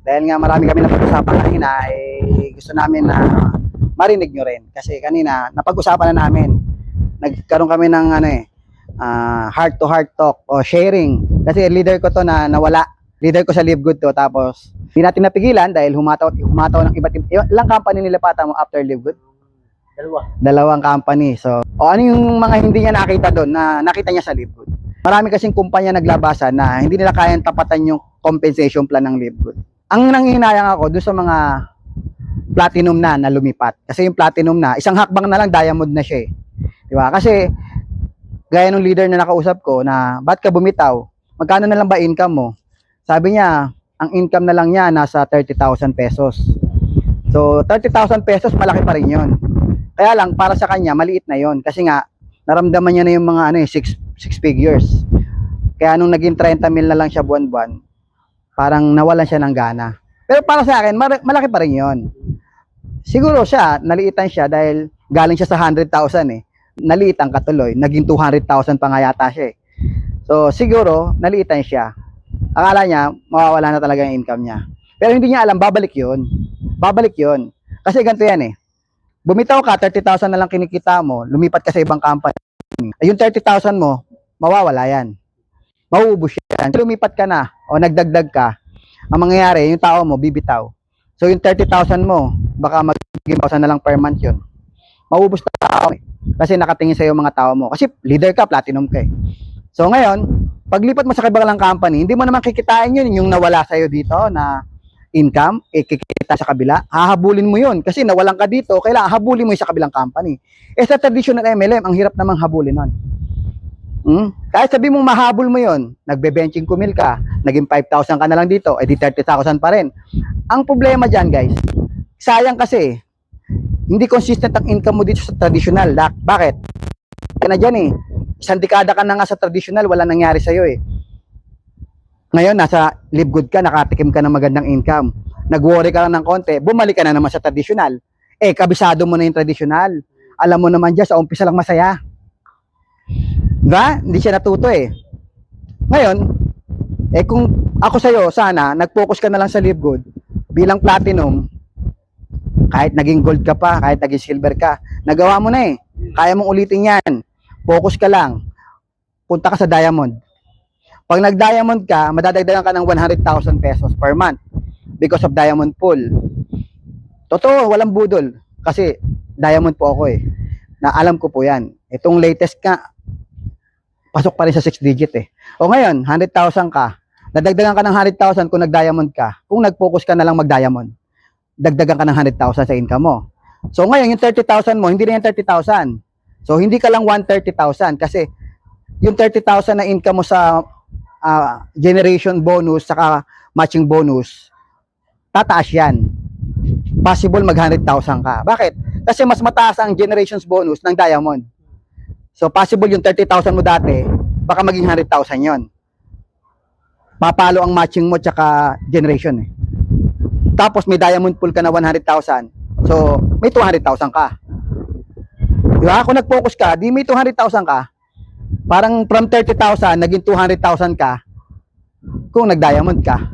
Dahil nga marami kami napag-usapan kanina, gusto namin na marinig nyo rin. Kasi kanina, napag-usapan na namin. Nagkaroon kami ng heart-to-heart talk o sharing. Kasi leader ko to na nawala. Leader ko sa Live Good to. Tapos, hindi natin napigilan dahil humataw ng ilang company nilapatan mo after Live Good? Dalawang company. So, ano yung mga hindi niya nakita doon na nakita niya sa Live Good? Marami kasing kumpanya naglabasan na hindi nila kayang tapatan yung compensation plan ng Live Good. Ang nanghihinayang ako doon sa mga platinum na lumipat. Kasi yung platinum na, isang hakbang na lang diamond na siya eh. Di ba? Kasi, gaya ng leader na nakausap ko na, ba't ka bumitaw? Magkano na lang ba income mo? Sabi niya, ang income na lang niya nasa 30,000 pesos. So, 30,000 pesos, malaki pa rin yun. Kaya lang, para sa kanya, maliit na yon. Kasi nga, naramdaman niya na yung mga 6 figures. Kaya nung naging 30 mil na lang siya buwan-buwan, parang nawalan siya ng gana. Pero para sa akin, malaki pa rin yon. Siguro siya, naliitan siya dahil galing siya sa 100,000 eh. Naliitan katuloy, naging 200,000 pa nga yata siya eh. So, siguro, naliitan siya. Akala niya, mawawala na talaga yung income niya. Pero hindi niya alam, babalik yun. Babalik yun. Kasi ganito yan eh. Bumitaw ka, 30,000 na lang kinikita mo, lumipat ka sa ibang company. Yung 30,000 mo, mawawala yan. Mauubos yan. Lumipat ka na, o nagdagdag ka, ang mangyayari, yung tao mo, bibitaw. So yung 30,000 mo, baka mag-1,000 na lang per month yun. Mauubos na tao eh. Kasi nakatingin sa'yo mga tao mo. Kasi leader ka, platinum ka eh. So ngayon, paglipat mo sa kabilang company, hindi mo naman kikitain yun, yung nawala sa'yo dito na income, kikita sa kabila, hahabulin mo yun. Kasi nawalan ka dito, kailangan habulin mo yun sa kabilang company. Sa traditional MLM, ang hirap namang habulin nun. Kahit sabi mong mahabol mo yun, nagbe-benching kumil ka, naging 5,000 ka na lang dito, di 30,000 pa rin. Ang problema dyan guys, sayang kasi, hindi consistent ang income mo dito sa traditional. Bakit? Kaya na dyan eh, isang dekada ka na nga sa traditional, wala nangyari sa'yo eh. Ngayon, nasa Live Good ka, nakatikim ka ng magandang income. Nag-worry ka lang ng konti, bumalik ka na naman sa traditional. Kabisado mo na yung traditional. Alam mo naman dyan, sa umpisa lang masaya. Diba? Hindi siya natuto eh. Ngayon, kung ako sa'yo, sana, nag-focus ka na lang sa Live Good, bilang platinum, kahit naging gold ka pa, kahit naging silver ka, nagawa mo na eh. Kaya mong ulitin yan. Focus ka lang. Punta ka sa diamond. Pag nag-diamond ka, madadagdagan ka ng 100,000 pesos per month because of diamond pool. Totoo, walang budol. Kasi diamond po ako eh. Na alam ko po yan. Itong latest ka, pasok pa rin sa 6 digit eh. O ngayon, 100,000 ka. Dadagdagan ka ng 100,000 kung nag-diamond ka. Kung nag-focus ka na lang mag-diamond, dagdagan ka ng 100,000 sa income mo. So ngayon, yung 30,000 mo, hindi na yung 30,000. So hindi ka lang 130,000 kasi yung 30,000 na income mo sa generation bonus saka matching bonus, tataas yan. Possible mag 100,000 ka. Bakit? Kasi mas mataas ang generations bonus ng diamond. So possible yung 30,000 mo dati, baka maging 100,000 yon. Papalo ang matching mo tsaka generation eh. Tapos may diamond pool ka na 100,000. So may 200,000 ka. Diba? Kung nag-focus ka, di may 200,000 ka. Parang from 30,000, naging 200,000 ka kung nag-diamond ka.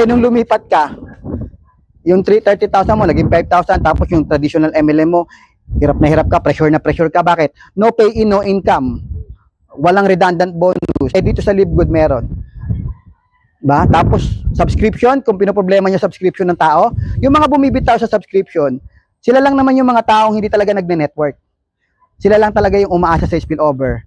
Nung lumipat ka, yung 30,000 mo, naging 5,000, tapos yung traditional MLM mo, hirap na hirap ka, pressure na pressure ka. Bakit? No pay in, no income. Walang redundant bonus. Dito sa Live Good meron. Ba? Tapos, subscription, kung pinoproblema niya subscription ng tao, yung mga bumibitaw sa subscription, sila lang naman yung mga taong hindi talaga nagne-network. Sila lang talaga yung umaasa sa spillover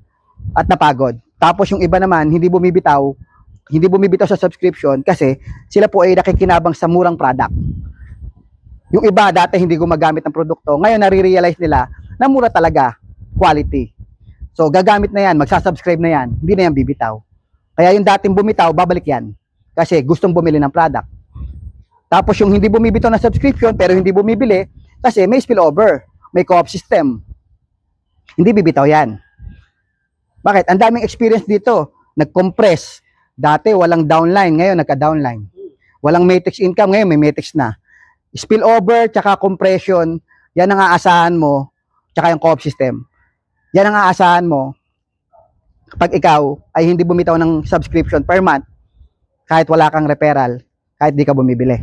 at napagod. Tapos yung iba naman, hindi bumibitaw sa subscription kasi sila po ay nakikinabang sa murang product. Yung iba dati hindi gumagamit ng produkto, ngayon nare-realize nila na mura talaga, quality. So gagamit na yan, magsasubscribe na yan, hindi na yan bibitaw. Kaya yung dating bumitaw, babalik yan kasi gustong bumili ng product. Tapos yung hindi bumibitaw ng subscription pero hindi bumibili kasi may spillover, may co-op system. Hindi bibitaw yan. Bakit? Ang daming experience dito. Nag-compress. Dati walang downline, ngayon nagka-downline. Walang matrix income, ngayon may matrix na. Spillover, tsaka compression, yan ang aasahan mo, tsaka yung co-op system. Yan ang aasahan mo kapag ikaw ay hindi bumitaw ng subscription per month, kahit wala kang referral, kahit di ka bumibili.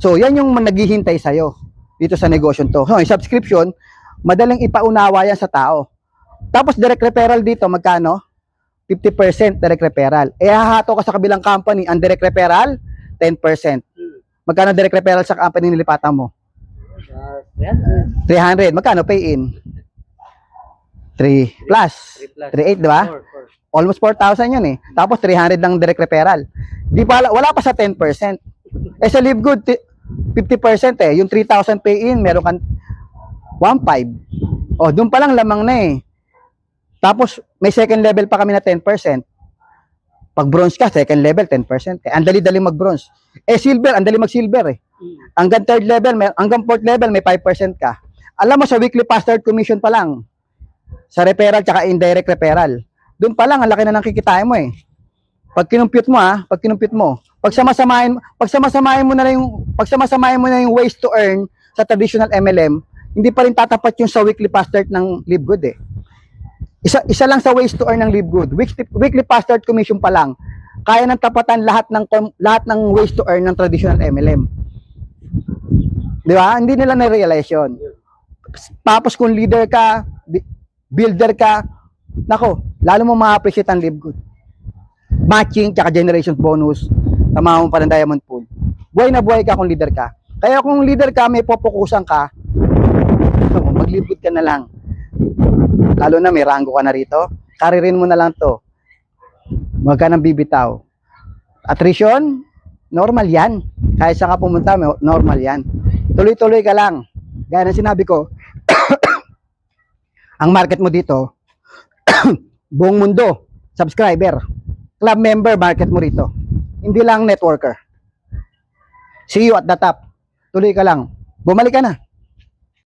So, yan yung naghihintay sa'yo dito sa negosyo to. So, yung subscription, madaling ipaunawa yan sa tao. Tapos, direct referral dito, magkano? 50% direct referral. Eh, hahato ka sa kabilang company, ang direct referral, 10%. Magkano direct referral sa company nilipatan mo? 300. Magkano pay-in? 3 plus. 3.8, di ba? Almost 4,000 yun eh. Tapos 300 ng direct referral. Di pa, wala pa sa 10%. Eh sa Live Good, 50% eh. Yung 3,000 pay-in, meron kang 1.5. Oh, doon pa lang lamang na eh. Tapos may second level pa kami na 10%. Pag bronze ka, second level 10%. Eh, ang dali-dali mag-bronze. Eh silver, ang dali mag-silver eh. Hanggang third level, hanggang fourth level may 5% ka. Alam mo sa weekly pass third commission pa lang. Sa referral tsaka indirect referral. Doon pa lang ang laki na ng kikitain mo eh. Pag kinumpute mo pag samasamahin mo na yung ways to earn sa traditional MLM, hindi pa rin tatapat yung sa weekly pass third ng Live Good eh. Isa lang sa ways to earn ng Live Good. Weekly pass third commission pa lang. Kaya nang tapatan lahat ng ways to earn ng traditional MLM. Di ba? Hindi nila na-realize yun. Tapos kung leader ka, builder ka, nako, lalo mo ma-appreciate ang Live Good. Matching, tsaka generations bonus, tama mo pa ng diamond pool. Buhay na buhay ka kung leader ka. Kaya kung leader ka, may popukusan ka, mag-Live Good ka na lang. Lalo na may rango ka na rito, karirin mo na lang to. Huwag ka nang bibitaw. Attrition, normal yan. Kahit saan ka pumunta, normal yan. Tuloy-tuloy ka lang. Gaya ng sinabi ko, ang market mo dito, buong mundo, subscriber, club member, market mo rito. Hindi lang networker. See you at the top. Tuloy ka lang. Bumalik ka na.